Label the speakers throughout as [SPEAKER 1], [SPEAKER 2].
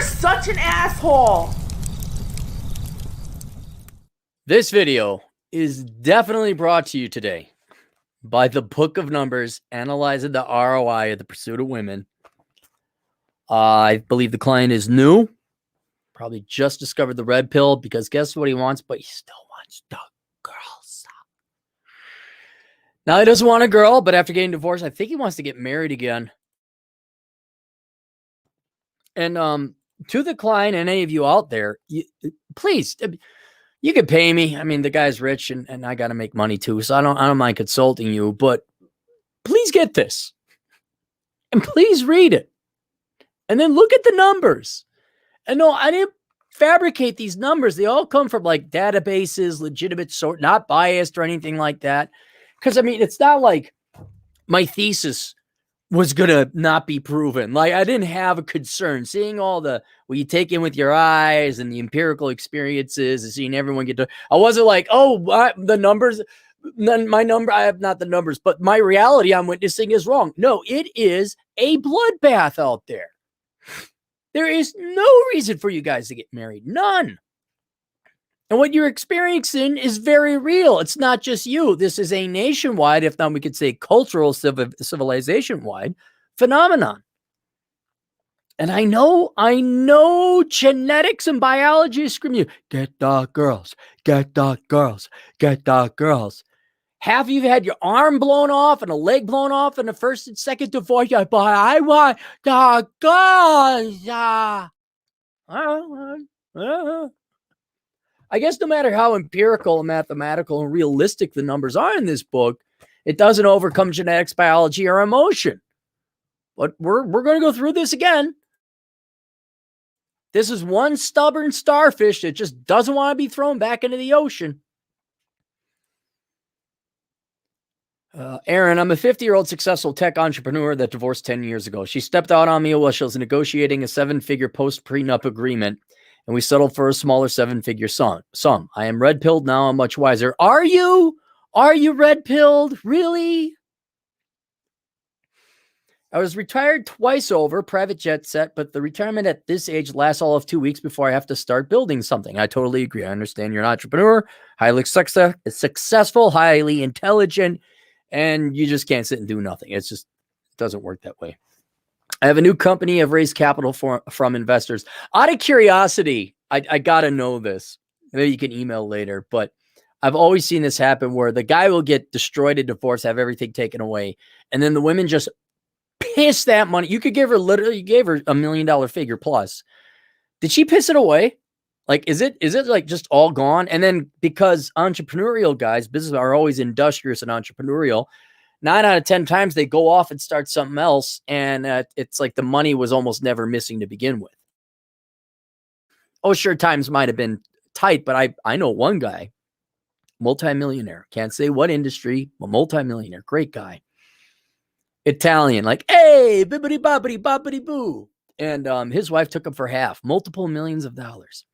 [SPEAKER 1] such an asshole.
[SPEAKER 2] This video is definitely brought to you today by the Book of Numbers, analyzing the ROI of the pursuit of women. I believe the client is new, probably just discovered the red pill, because guess what he wants? But he still wants the girls. Now he doesn't want a girl, but after getting divorced, I think he wants to get married again. And to the client and any of you out there, please, you could pay me. I mean, the guy's rich and I got to make money too. So I don't mind consulting you, but please get this and please read it. And then look at the numbers. And no, I didn't fabricate these numbers. They all come from like databases, legitimate sort, not biased or anything like that. Because I mean, it's not like my thesis was going to not be proven. Like I didn't have a concern seeing all the, what you take in with your eyes and the empirical experiences and seeing everyone get to, I wasn't like, oh, the numbers, my number, I have not the numbers, but my reality I'm witnessing is wrong. No, it is a bloodbath out there. There is no reason for you guys to get married. None. And what you're experiencing is very real. It's not just you. This is a nationwide, if not we could say cultural, civilization-wide phenomenon. And I know genetics and biology scream you, get the girls, get the girls, get the girls. Half of you had your arm blown off and a leg blown off in the first and second divorce. But I want the girls. I guess no matter how empirical and mathematical and realistic the numbers are in this book, it doesn't overcome genetics, biology, or emotion. But we're going to go through this again. This is one stubborn starfish that just doesn't want to be thrown back into the ocean. Aaron, I'm a 50-year-old successful tech entrepreneur that divorced 10 years ago. She stepped out on me while she was negotiating a 7-figure post-prenup agreement, and we settled for a smaller 7-figure sum. I am red-pilled now. I'm much wiser. Are you? Are you red-pilled? Really? I was retired twice over, private jet set, but the retirement at this age lasts all of 2 weeks before I have to start building something. I totally agree. I understand you're an entrepreneur, highly successful, highly intelligent, and you just can't sit and do nothing. It doesn't work that way. I have a new company. I've raised capital from investors. Out of curiosity, I got to know this. Maybe you can email later, but I've always seen this happen where the guy will get destroyed in divorce, have everything taken away, and then the women just piss that money. You could give her literally, you gave her $1 million figure plus. Did she piss it away? Like, is it like just all gone? And then because entrepreneurial guys, business are always industrious and entrepreneurial, 9 out of 10 times they go off and start something else. And it's like the money was almost never missing to begin with. Oh, sure, times might have been tight, but I know one guy, multimillionaire, can't say what industry, but multimillionaire, great guy. Italian, like, hey, bibbity bobbity bobbity boo. And his wife took him for half, multiple millions of dollars.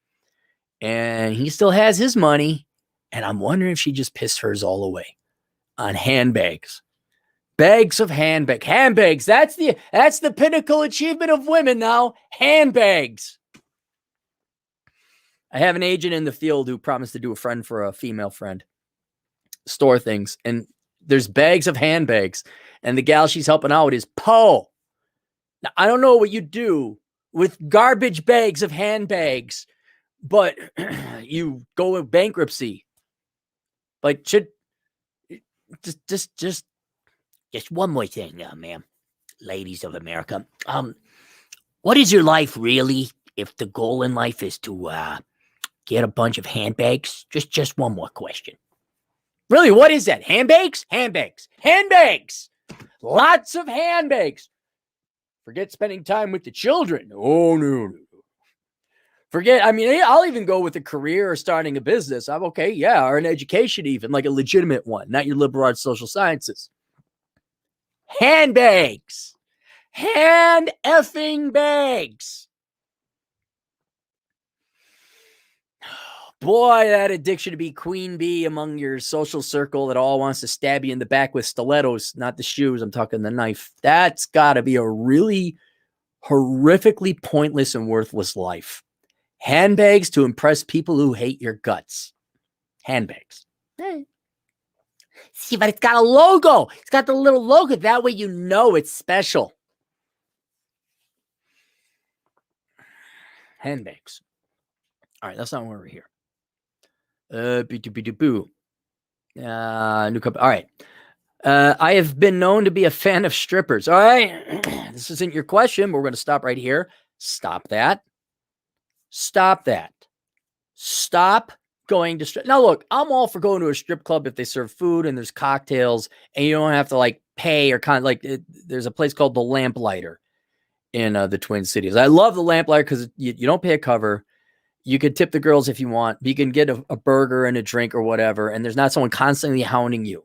[SPEAKER 2] And he still has his money. And I'm wondering if she just pissed hers all away on handbags. Bags of handbags. That's the pinnacle achievement of women now. Handbags. I have an agent in the field who promised to do a friend for a female friend. Store things. And there's bags of handbags. And the gal she's helping out is Poe. Now, I don't know what you do with garbage bags of handbags, but you go with bankruptcy. Like, should just one more thing, ma'am, ladies of America. What is your life really if the goal in life is to get a bunch of handbags? Just one more question. Really, what is that? Handbags? Handbags! Lots of handbags. Forget spending time with the children. Oh, no. Forget, I mean, I'll even go with a career or starting a business. I'm okay, yeah, or an education even, like a legitimate one, not your liberal arts social sciences. Handbags. Hand effing bags. Boy, that addiction to be queen bee among your social circle that all wants to stab you in the back with stilettos, not the shoes. I'm talking the knife. That's got to be a really horrifically pointless and worthless life. Handbags to impress people who hate your guts. Handbags. See, but it's got a logo. It's got the little logo. That way you know it's special. Handbags. All right, that's not why we're here. New company. All right. I have been known to be a fan of strippers. All right. This isn't your question. We're going to stop right here. Stop that. Stop that. Stop going to strip. Now, look, I'm all for going to a strip club if they serve food and there's cocktails and you don't have to like pay or kind of like there's a place called the Lamplighter in the Twin Cities. I love the Lamplighter because you don't pay a cover. You could tip the girls if you want. You can get a burger and a drink or whatever, and there's not someone constantly hounding you.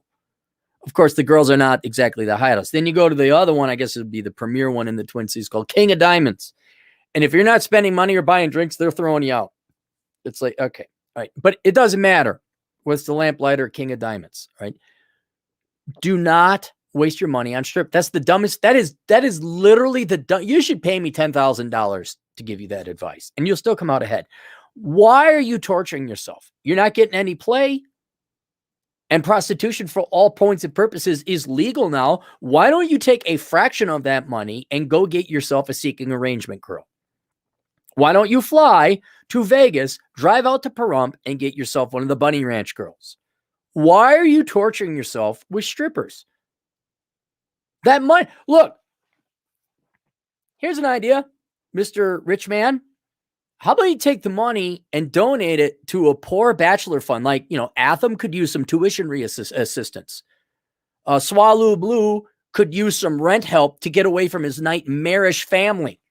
[SPEAKER 2] Of course, the girls are not exactly the highest. Then you go to the other one, I guess it would be the premier one in the Twin Cities called King of Diamonds. And if you're not spending money or buying drinks, they're throwing you out. It's like, okay, all right. But it doesn't matter what's the Lamplighter, King of Diamonds, right? Do not waste your money on strip. That's the dumbest. That is literally you should pay me $10,000 to give you that advice and you'll still come out ahead. Why are you torturing yourself? You're not getting any play. And prostitution for all points and purposes is legal now. Why don't you take a fraction of that money and go get yourself a seeking arrangement girl? Why don't you fly to Vegas, drive out to Pahrump and get yourself one of the Bunny Ranch girls? Why are you torturing yourself with strippers? That money, look, here's an idea, Mr. Rich Man. How about you take the money and donate it to a poor bachelor fund? Like, Atham could use some tuition assistance. Swallow Blue could use some rent help to get away from his nightmarish family.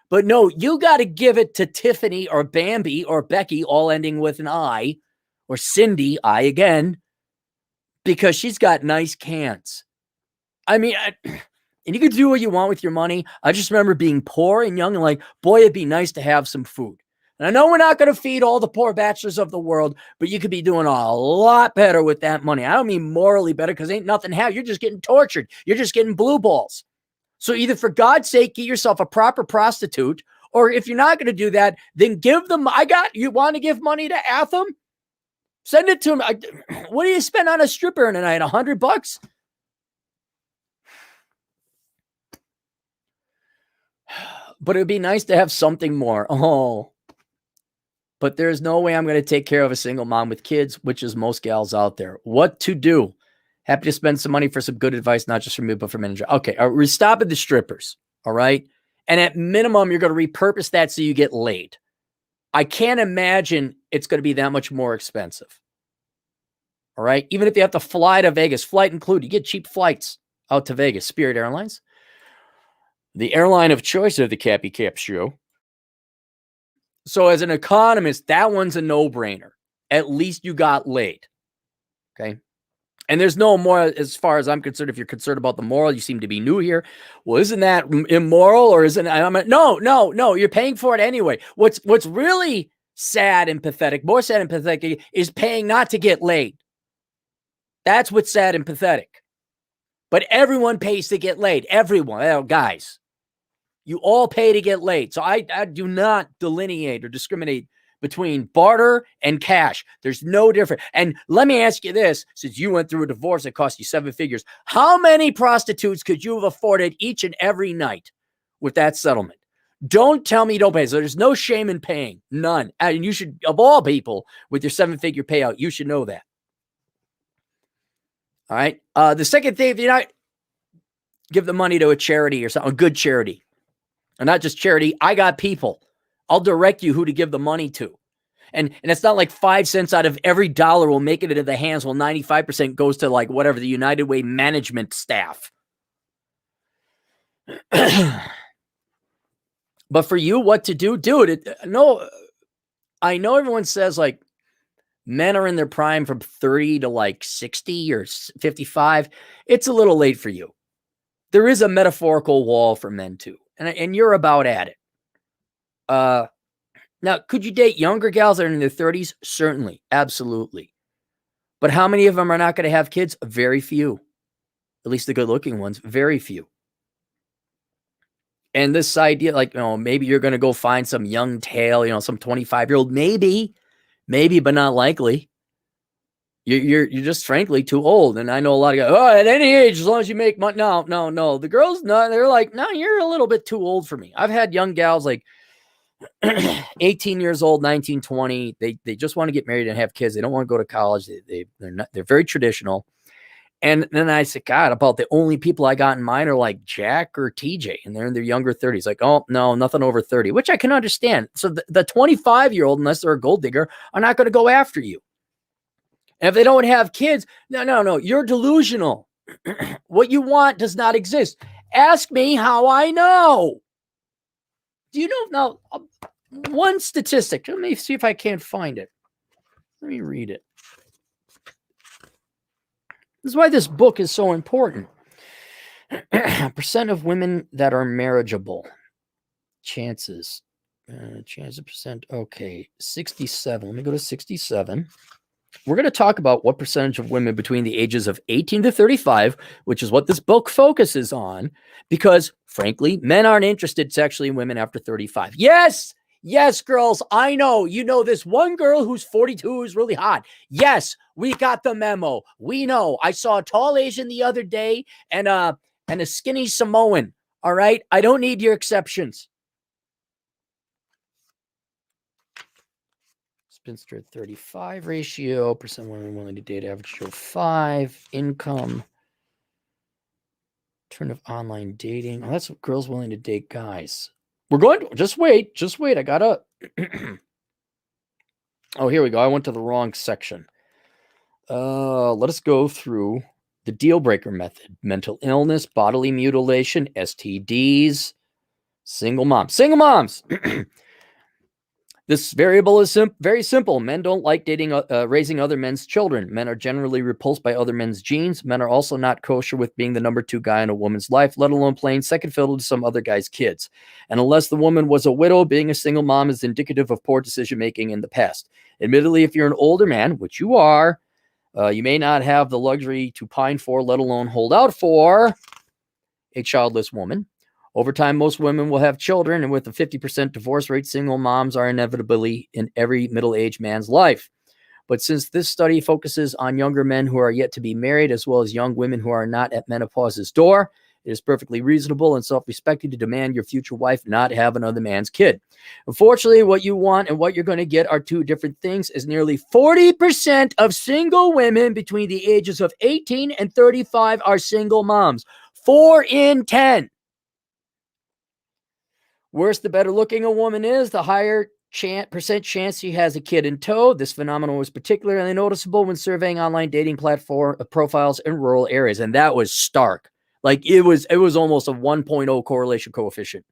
[SPEAKER 2] But no, you got to give it to Tiffany or Bambi or Becky, all ending with an I, or Cindy, I again, because she's got nice cans. I mean, and you can do what you want with your money. I just remember being poor and young and like, boy, it'd be nice to have some food. And I know we're not going to feed all the poor bachelors of the world, but you could be doing a lot better with that money. I don't mean morally better because ain't nothing how. You're just getting tortured. You're just getting blue balls. So either for God's sake, get yourself a proper prostitute, or if you're not going to do that, then give them. You want to give money to Atham? Send it to him. What do you spend on a stripper in a night? $100? But it would be nice to have something more. Oh, but there's no way I'm going to take care of a single mom with kids, which is most gals out there. What to do? Happy to spend some money for some good advice, not just from me, but from manager. Okay, we stop at the strippers, all right? And at minimum, you're going to repurpose that so you get laid. I can't imagine it's going to be that much more expensive. All right? Even if you have to fly to Vegas, flight included, you get cheap flights out to Vegas, Spirit Airlines. The airline of choice of the Cappy Cap show. So as an economist, that one's a no-brainer. At least you got laid. Okay? And there's no more, as far as I'm concerned, if you're concerned about the moral, you seem to be new here. Well, isn't that immoral or isn't it? No, you're paying for it anyway. What's really sad and pathetic, more sad and pathetic, is paying not to get laid. That's what's sad and pathetic. But everyone pays to get laid. Everyone, guys. You all pay to get laid. So I do not delineate or discriminate between barter and cash. There's no difference. And let me ask you this, since you went through a divorce that cost you 7 figures, how many prostitutes could you have afforded each and every night with that settlement? Don't tell me you don't pay. So there's no shame in paying. None. And you should, of all people, with your 7-figure payout, you should know that. All right. The second thing, if you're not, give the money to a charity or something, a good charity. And not just charity. I got people. I'll direct you who to give the money to. And it's not like 5 cents out of every dollar will make it into the hands while 95% goes to like whatever, the United Way management staff. But for you, what to do? Dude, no, I know everyone says like men are in their prime from 30 to like 60 or 55. It's a little late for you. There is a metaphorical wall for men too. And you're about at it. Now, could you date younger gals that are in their 30s? Certainly. Absolutely. But how many of them are not going to have kids? Very few. At least the good-looking ones. Very few. And this idea, like, maybe you're going to go find some young tail, some 25-year-old, maybe, but not likely. You're just frankly too old. And I know a lot of guys, at any age, as long as you make money. No. The girls, no, they're like, no, you're a little bit too old for me. I've had young gals like 18 years old, 19, 20. They just want to get married and have kids. They don't want to go to college. They're very traditional. And then I said, God, about the only people I got in mind are like Jack or TJ, and they're in their younger 30s. Like, oh, no, nothing over 30, which I can understand. So the 25-year-old, unless they're a gold digger, are not going to go after you. And if they don't have kids, no, you're delusional. What you want does not exist. Ask me how I know. Do you know now? One statistic. Let me see if I can't find it. Let me read it. This is why this book is so important. Percent of women that are marriageable. Chances. Chance of percent. Okay. 67. Let me go to 67. We're going to talk about what percentage of women between the ages of 18 to 35, which is what this book focuses on, because frankly, men aren't interested sexually in women after 35. Yes, girls, I know. You know this one girl who's 42 who's really hot. Yes, we got the memo. We know. I saw a tall Asian the other day and a skinny Samoan. All right? I don't need your exceptions. Spinster at 35 ratio, percent women willing to date, average show 5, income, turn of online dating. Oh, that's what girls willing to date guys. We're going to, just wait. I gotta, oh, here we go. I went to the wrong section. Let us go through the deal breaker method: mental illness, bodily mutilation, STDs, single moms. This variable is very simple. Men don't like raising other men's children. Men are generally repulsed by other men's genes. Men are also not kosher with being the number 2 guy in a woman's life, let alone playing second fiddle to some other guy's kids. And unless the woman was a widow, being a single mom is indicative of poor decision-making in the past. Admittedly, if you're an older man, which you are, you may not have the luxury to pine for, let alone hold out for, a childless woman. Over time, most women will have children, and with a 50% divorce rate, single moms are inevitably in every middle-aged man's life. But since this study focuses on younger men who are yet to be married, as well as young women who are not at menopause's door, it is perfectly reasonable and self-respecting to demand your future wife not have another man's kid. Unfortunately, what you want and what you're going to get are two different things, as nearly 40% of single women between the ages of 18 and 35 are single moms. 4 in 10. Worse, the better looking a woman is, the higher percent chance she has a kid in tow. This phenomenon was particularly noticeable when surveying online dating platform profiles in rural areas. And that was stark. Like it was almost a 1.0 correlation coefficient.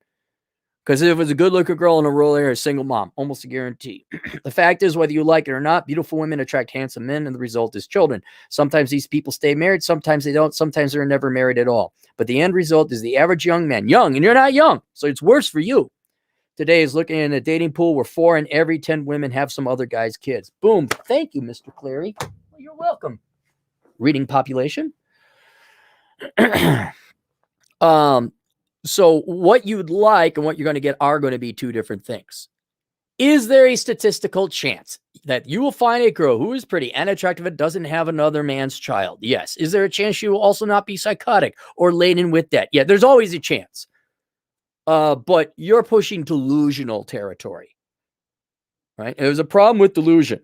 [SPEAKER 2] Because if it was a good looking girl in a rural area, single mom, almost a guarantee. The fact is, whether you like it or not, beautiful women attract handsome men, and the result is children. Sometimes these people stay married, sometimes they don't, sometimes they're never married at all. But the end result is the average young man, young, and you're not young, so it's worse for you. Today is looking in a dating pool where 4 in every 10 women have some other guy's kids. Boom. Thank you, Mr. Cleary. Well, you're welcome. Reading population. So what you'd like and what you're going to get are going to be two different things. Is there a statistical chance that you will find a girl who is pretty and attractive and doesn't have another man's child? Yes. Is there a chance she will also not be psychotic or laden with debt? Yeah, there's always a chance. But you're pushing delusional territory, right? There's a problem with delusion.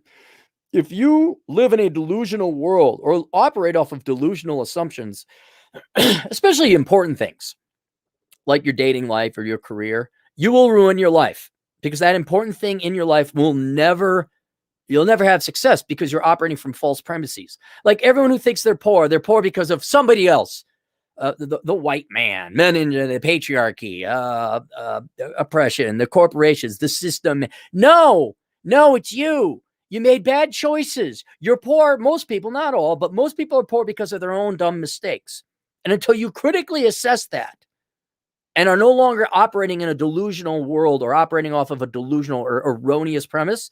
[SPEAKER 2] If you live in a delusional world or operate off of delusional assumptions, especially important things, like your dating life or your career, you will ruin your life because that important thing in your life you'll never have success because you're operating from false premises. Like everyone who thinks they're poor because of somebody else, the white man, men in the patriarchy, oppression, the corporations, the system. No, it's you. You made bad choices. You're poor. Most people, not all, but most people are poor because of their own dumb mistakes. And until you critically assess that, and are no longer operating in a delusional world or operating off of a delusional or erroneous premise,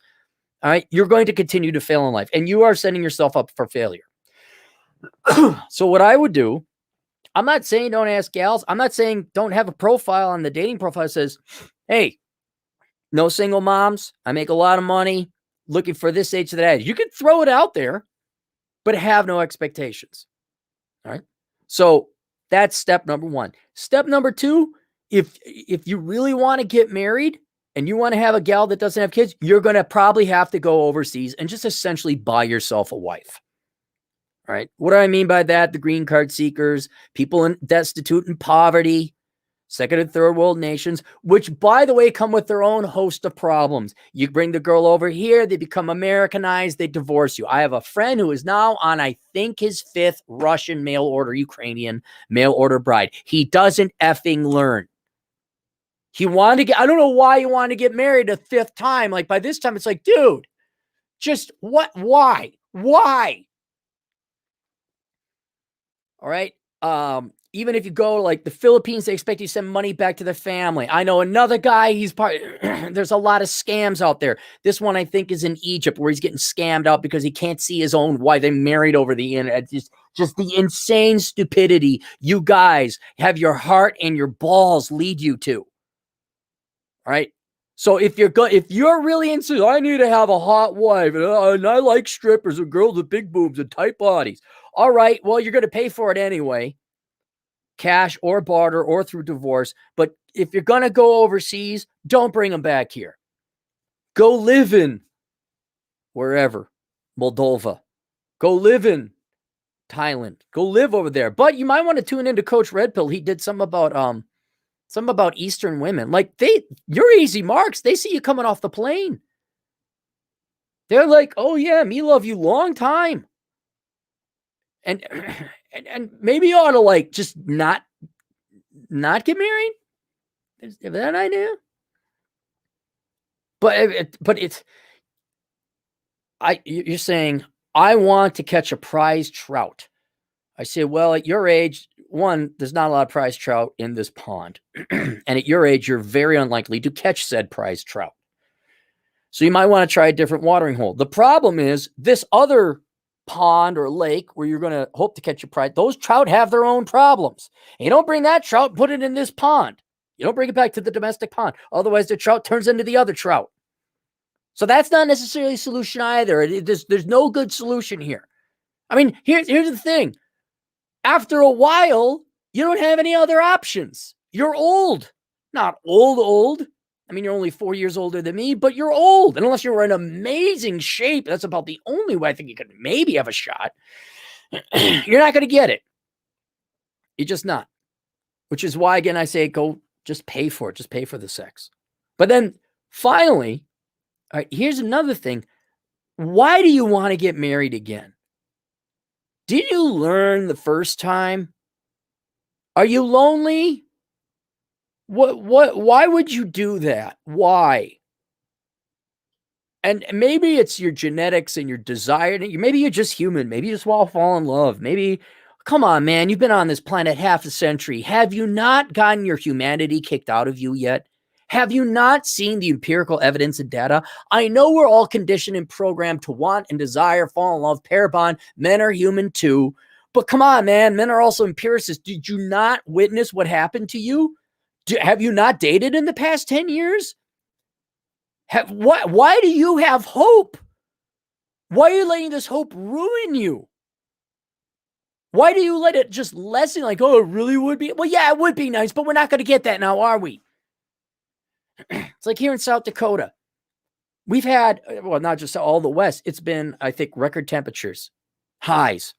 [SPEAKER 2] all right, you're going to continue to fail in life. And you are setting yourself up for failure. So what I would do, I'm not saying don't ask gals. I'm not saying don't have a profile on the dating profile that says, hey, no single moms. I make a lot of money looking for this age to that age. You can throw it out there, but have no expectations. All right. So that's step number one. Step number two, if you really want to get married and you want to have a gal that doesn't have kids, you're going to probably have to go overseas and just essentially buy yourself a wife. All right. What do I mean by that? The green card seekers, people destitute and poverty, second and third world nations, which, by the way, come with their own host of problems. You bring the girl over here, they become Americanized, they divorce you. I have a friend who is now on, I think, his 5th Russian mail order, Ukrainian mail order bride. He doesn't effing learn. He wanted to get, I don't know why he wanted to get married a 5th time. Like, by this time, it's like, dude, just what? Why? All right. Even if you go like the Philippines, they expect you to send money back to the family. I know another guy, he's part, there's a lot of scams out there. This one I think is in Egypt where he's getting scammed out because he can't see his own wife. They married over the internet. Just the insane stupidity you guys have your heart and your balls lead you to. All right. So if you're really into, I need to have a hot wife and I like strippers and girls with big boobs and tight bodies. All right. Well, you're going to pay for it anyway. Cash or barter or through divorce. But if you're going to go overseas, don't bring them back here. Go live in wherever, Moldova. Go live in Thailand. Go live over there. But you might want to tune into Coach Red Pill. He did something about Eastern women. Like you're easy marks. They see you coming off the plane. They're like, oh yeah, me love you long time. And maybe you ought to like just not get married. Is that an idea? But you're saying I want to catch a prize trout. I say, well, at your age, one, there's not a lot of prize trout in this pond, and at your age, you're very unlikely to catch said prize trout. So you might want to try a different watering hole. The problem is this other pond or lake where you're going to hope to catch a prize, those trout have their own problems. And you don't bring that trout, put it in this pond. You don't bring it back to the domestic pond. Otherwise, the trout turns into the other trout. So that's not necessarily a solution either. There's no good solution here. I mean, here's the thing. After a while, you don't have any other options. You're old. Not old. I mean, you're only 4 years older than me, but you're old. And unless you're in amazing shape, that's about the only way I think you could maybe have a shot. You're not going to get it. You're just not. Which is why, again, I say go just pay for it. Just pay for the sex. But then finally, all right, here's another thing. Why do you want to get married again? Did you learn the first time? Are you lonely? Why would you do that? Why? And maybe it's your genetics and your desire. Maybe you're just human. Maybe you just want to fall in love. Maybe, come on, man, you've been on this planet half a century. Have you not gotten your humanity kicked out of you yet? Have you not seen the empirical evidence and data? I know we're all conditioned and programmed to want and desire, fall in love, pair bond. Men are human too. But come on, man, men are also empiricists. Did you not witness what happened to you? Have you not dated in the past 10 years? Why do you have hope? Why are you letting this hope ruin you? Why do you let it just lessen? Like, oh, it really would be? Well, yeah, it would be nice, but we're not going to get that now, are we? It's like here in South Dakota. We've had, well, not just all the West. It's been, I think, record temperatures, highs.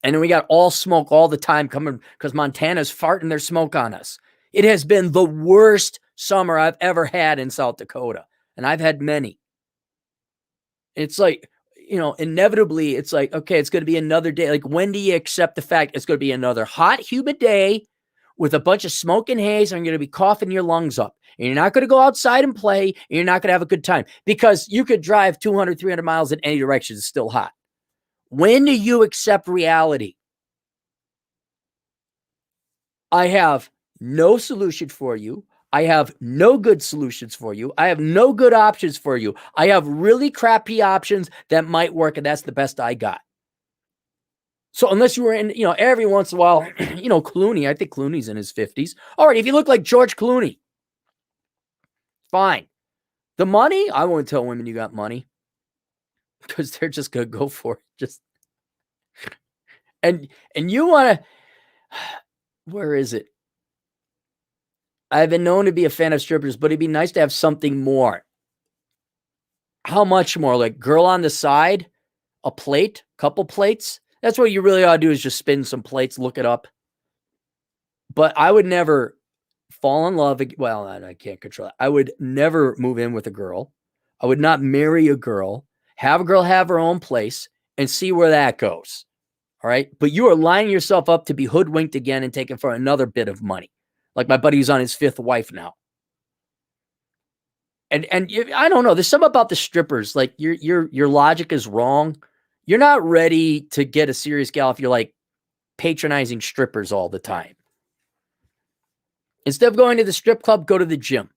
[SPEAKER 2] And then we got all smoke all the time coming because Montana's farting their smoke on us. It has been the worst summer I've ever had in South Dakota. And I've had many. It's like, inevitably, it's like, okay, it's going to be another day. Like, when do you accept the fact it's going to be another hot, humid day with a bunch of smoke and haze, and you're going to be coughing your lungs up? And you're not going to go outside and play, and you're not going to have a good time because you could drive 200, 300 miles in any direction. It's still hot. When do you accept reality? I have no solution for you. I have no good solutions for you. I have no good options for you. I have really crappy options that might work, and that's the best I got. So unless you were in, every once in a while, Clooney, I think Clooney's in his 50s. All right, if you look like George Clooney, fine. The money, I won't tell women you got money because they're just going to go for it. And you want to, where is it? I've been known to be a fan of strippers, but it'd be nice to have something more. How much more? Like girl on the side, a plate, couple plates. That's what you really ought to do is just spin some plates, look it up. But I would never fall in love. Well, I can't control it. I would never move in with a girl. I would not marry a girl. Have a girl have her own place and see where that goes. All right. But you are lining yourself up to be hoodwinked again and taken for another bit of money. Like my buddy who's on his 5th wife now. And I don't know. There's something about the strippers. Like your logic is wrong. You're not ready to get a serious gal if you're like patronizing strippers all the time. Instead of going to the strip club, go to the gym.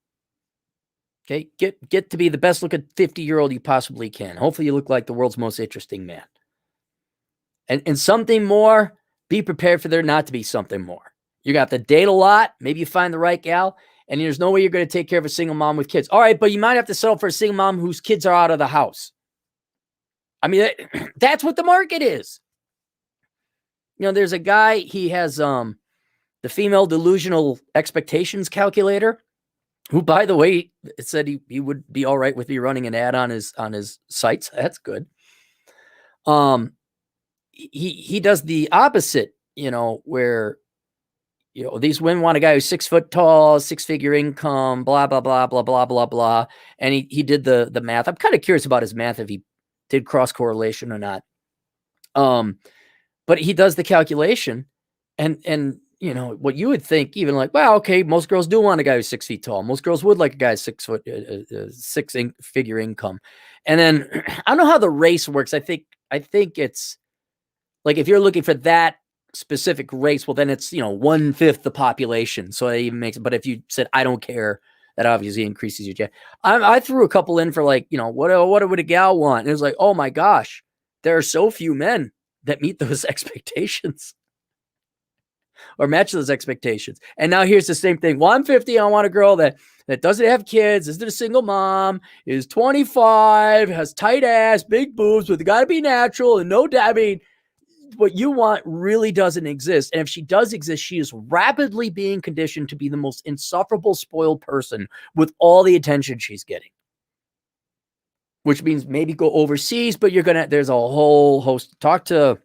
[SPEAKER 2] Okay, get to be the best looking 50-year-old you possibly can. Hopefully you look like the world's most interesting man. And something more, be prepared for there not to be something more. You got to date a lot. Maybe you find the right gal, and there's no way you're going to take care of a single mom with kids. All right, but you might have to settle for a single mom whose kids are out of the house. I mean, that's what the market is. There's a guy, he has the female delusional expectations calculator, who, by the way, said he would be all right with me running an ad on his sites. That's good. He does the opposite, where these women want a guy who's 6 foot tall, 6-figure income, blah blah blah blah blah blah blah. And he did the math. I'm kind of curious about his math, if he did cross correlation or not. But he does the calculation, and what you would think, even like, well, okay, most girls do want a guy who's 6 feet tall. Most girls would like a guy 6 foot, 6-figure income. And then I don't know how the race works. I think it's like, if you're looking for that specific race, well, then it's 1/5 the population. So it even makes it. But if you said, I don't care, that obviously increases your chance. I threw a couple in for like, what would a gal want? And it was like, oh my gosh, there are so few men that meet those expectations or match those expectations. And now here's the same thing. Well, I'm 50. I want a girl that doesn't have kids, isn't a single mom, is 25, has tight ass, big boobs, but they got to be natural and no doubt. I mean, what you want really doesn't exist. And if she does exist, she is rapidly being conditioned to be the most insufferable, spoiled person with all the attention she's getting. Which means maybe go overseas, but there's a whole host. Talk to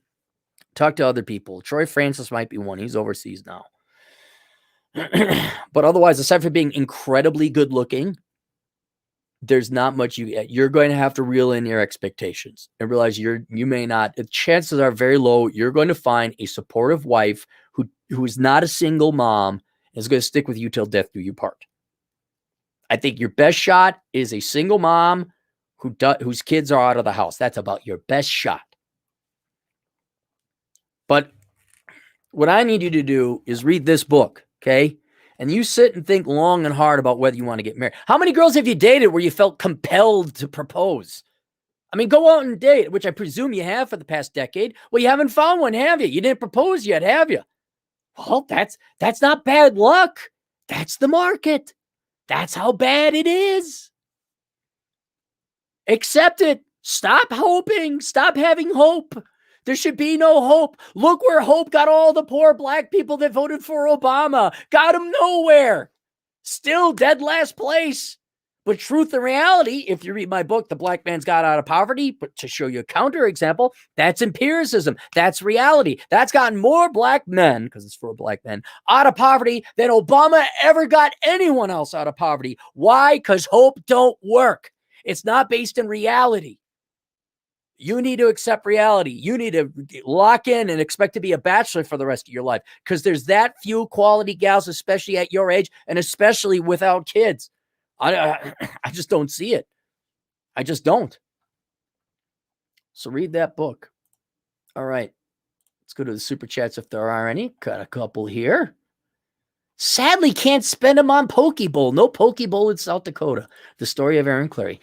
[SPEAKER 2] other people. Troy Francis might be one. He's overseas now. But otherwise, aside from being incredibly good looking, there's not much you're going to have to reel in your expectations and realize you may not. The chances are very low you're going to find a supportive wife who is not a single mom and is going to stick with you till death do you part. I think your best shot is a single mom whose kids are out of the house. That's about your best shot. But what I need you to do is read this book, okay? And you sit and think long and hard about whether you want to get married. How many girls have you dated where you felt compelled to propose? I mean, go out and date, which I presume you have for the past decade. Well, you haven't found one, have you? You didn't propose yet, have you? Well, that's not bad luck. That's the market. That's how bad it is. Accept it. Stop hoping. Stop having hope. There should be no hope. Look where hope got all the poor black people that voted for Obama. Got them nowhere. Still dead last place. But truth and reality, if you read my book, The Black Man's Got Out of Poverty, but to show you a counter example, that's empiricism. That's reality. That's gotten more black men, because it's for black men, out of poverty than Obama ever got anyone else out of poverty. Why? Because hope don't work. It's not based in reality. You need to accept reality. You need to lock in and expect to be a bachelor for the rest of your life, because there's that few quality gals, especially at your age and especially without kids. I just don't see it. I just don't. So read that book. All right. Let's go to the super chats if there are any. Got a couple here. Sadly, can't spend them on Pokeball. No Pokeball in South Dakota. The story of Aaron Clary.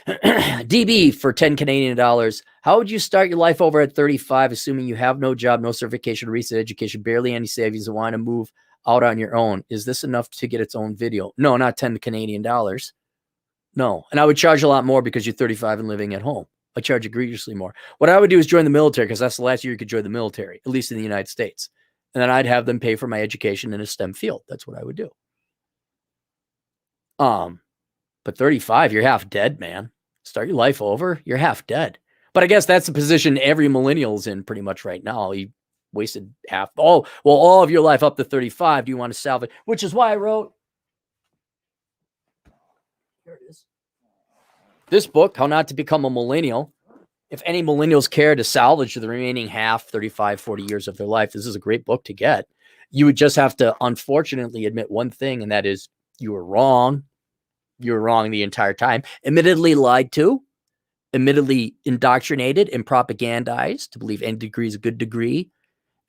[SPEAKER 2] DB for 10 Canadian dollars. How would you start your life over at 35, assuming you have no job, no certification, recent education, barely any savings, and want to move out on your own? Is this enough to get its own video? No, not 10 Canadian dollars. No. And I would charge a lot more because you're 35 and living at home. I charge egregiously more. What I would do is join the military, because that's the last year you could join the military, at least in the United States. And then I'd have them pay for my education in a STEM field. That's what I would do. But 35, you're half dead, man. Start your life over, you're half dead. But I guess that's the position every millennial's in pretty much right now. You wasted all of your life up to 35. Do you want to salvage? Which is why I wrote, here it is, this book, How Not to Become a Millennial. If any millennials care to salvage the remaining 35, 40 years of their life, this is a great book to get. You would just have to, unfortunately, admit one thing, and that is you were wrong. You were wrong the entire time. Admittedly lied to, admittedly indoctrinated and propagandized to believe any degree is a good degree,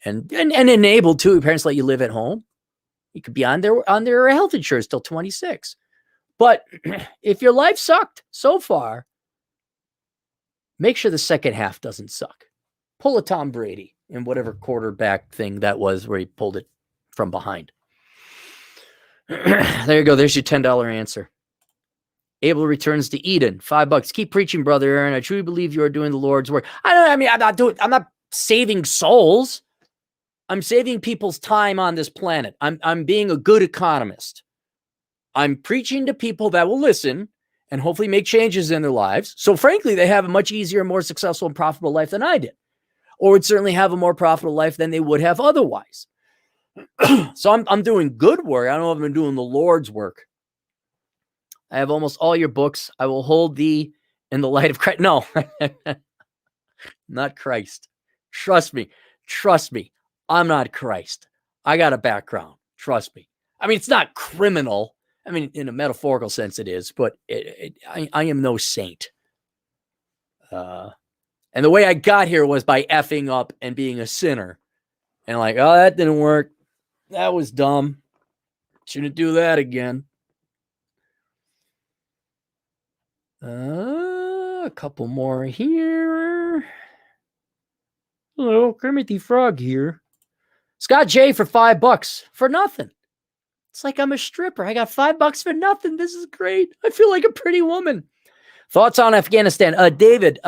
[SPEAKER 2] and enabled to parents let you live at home. You could be on their health insurance till 26. But if your life sucked so far, make sure the second half doesn't suck. Pull a Tom Brady in whatever quarterback thing that was where he pulled it from behind. There you go. There's your $10 answer. Abel returns to Eden. $5. Keep preaching, brother Aaron. I truly believe you are doing the Lord's work. I'm not saving souls. I'm saving people's time on this planet. I'm being a good economist. I'm preaching to people that will listen and hopefully make changes in their lives. So frankly, they have a much easier, more successful and profitable life than I did, or would certainly have a more profitable life than they would have otherwise. So I'm doing good work. I don't know if I'm doing the Lord's work. I have almost all your books. I will hold thee in the light of Christ. No, not Christ. Trust me. I'm not Christ. I got a background. Trust me. I mean, it's not criminal. I mean, in a metaphorical sense, it is, but I am no saint. And the way I got here was by effing up and being a sinner. And like, oh, that didn't work. That was dumb. Shouldn't do that again. A couple more here. Hello, Kermit the Frog here. Scott J for $5 for nothing. It's like I'm a stripper. I got $5 for nothing. This is great. I feel like a pretty woman. Thoughts on Afghanistan? David,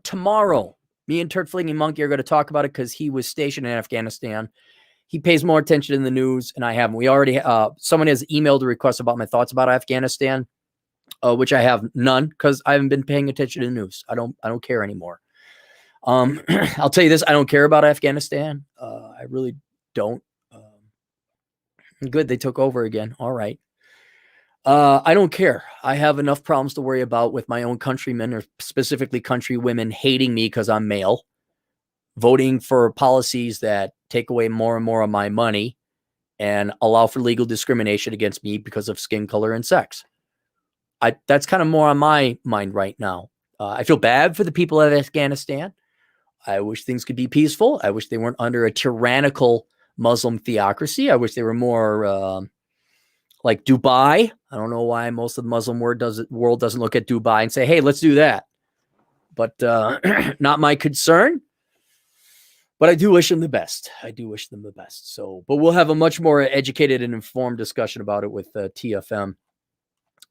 [SPEAKER 2] tomorrow, me and Turd Flinging Monkey are going to talk about it because he was stationed in Afghanistan. He pays more attention in the news, and I haven't. We already, someone has emailed a request about my thoughts about Afghanistan, which I have none because I haven't been paying attention to the news. I don't care anymore. I'll tell you this: I don't care about Afghanistan. I really don't. Good, they took over again. All right. I don't care. I have enough problems to worry about with my own countrymen, or specifically countrywomen, hating me because I'm male, voting for policies that take away more and more of my money and allow for legal discrimination against me because of skin color and sex. That's kind of more on my mind right now. I feel bad for the people of Afghanistan. I wish things could be peaceful. I wish they weren't under a tyrannical Muslim theocracy. I wish they were more like Dubai. I don't know why most of the Muslim world doesn't look at Dubai and say, hey, let's do that. But not my concern. But I do wish them the best. So, but we'll have a much more educated and informed discussion about it with TFM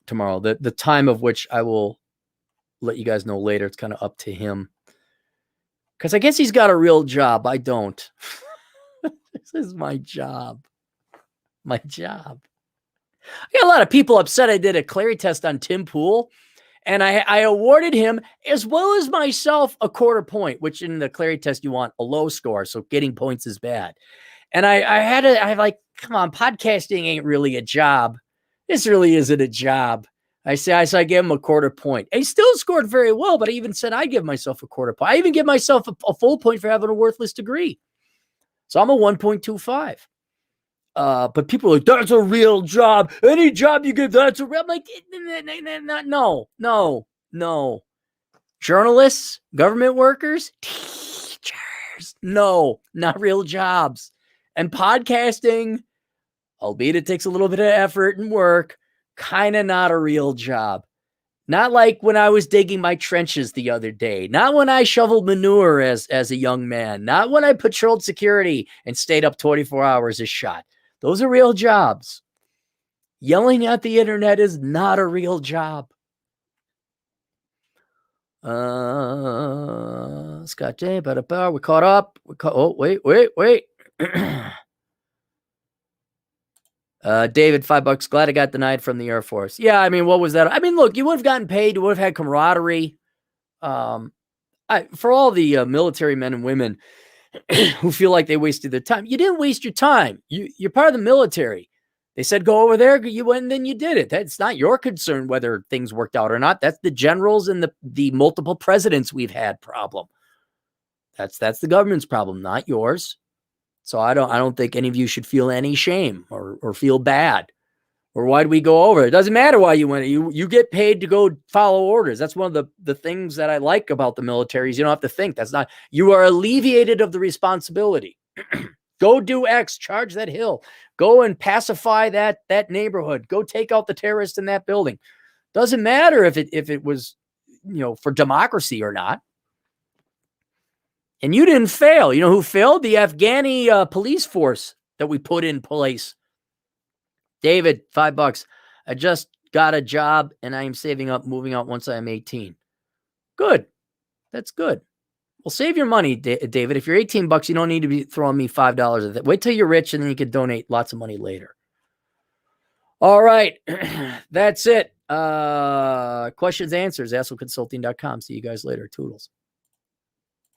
[SPEAKER 2] tomorrow. The time of which I will let you guys know later. It's kind of up to him. Because I guess he's got a real job. I don't. This is my job. I got a lot of people upset I did a Clary test on Tim Pool. And I awarded him, as well as myself, a quarter point, which in the Clary test, you want a low score. So getting points is bad. And I like, come on, podcasting ain't really a job. This really isn't a job. So I gave him a quarter point. He still scored very well, but I even said I give myself a quarter point. I even give myself a full point for having a worthless degree. So I'm a 1.25. But people are like, that's a real job. Any job you give, that's a real. I'm like, no. Journalists, government workers, teachers, no, not real jobs. And podcasting, albeit it takes a little bit of effort and work, kind of not a real job. Not like when I was digging my trenches the other day. Not when I shoveled manure as a young man. Not when I patrolled security and stayed up 24 hours a shot. Those are real jobs. Yelling at the internet is not a real job. Scott J. We caught up. Oh, wait. David, $5. Glad I got denied from the Air Force. Yeah, I mean, what was that? I mean, look, you would have gotten paid. You would have had camaraderie. For all the military men and women who feel like they wasted their time, you didn't waste your time. You're part of the military. They said, go over there. You went and then you did it. That's not your concern whether things worked out or not. That's the generals and the multiple presidents we've had problem. That's the government's problem, not yours. So I don't think any of you should feel any shame or feel bad. Or why do we go over? It doesn't matter why you went. You get paid to go follow orders. That's one of the things that I like about the military is you don't have to think. You are alleviated of the responsibility. Go do X, charge that hill. Go and pacify that neighborhood. Go take out the terrorists in that building. Doesn't matter if it was, for democracy or not. And you didn't fail. You know who failed? The Afghani police force that we put in place. David, $5. I just got a job and I am saving up, moving out once I am 18. Good. That's good. Well, save your money, David. If you're 18 bucks, you don't need to be throwing me $5. Wait till you're rich and then you can donate lots of money later. All right. That's it. Questions, answers, assholeconsulting.com. See you guys later. Toodles.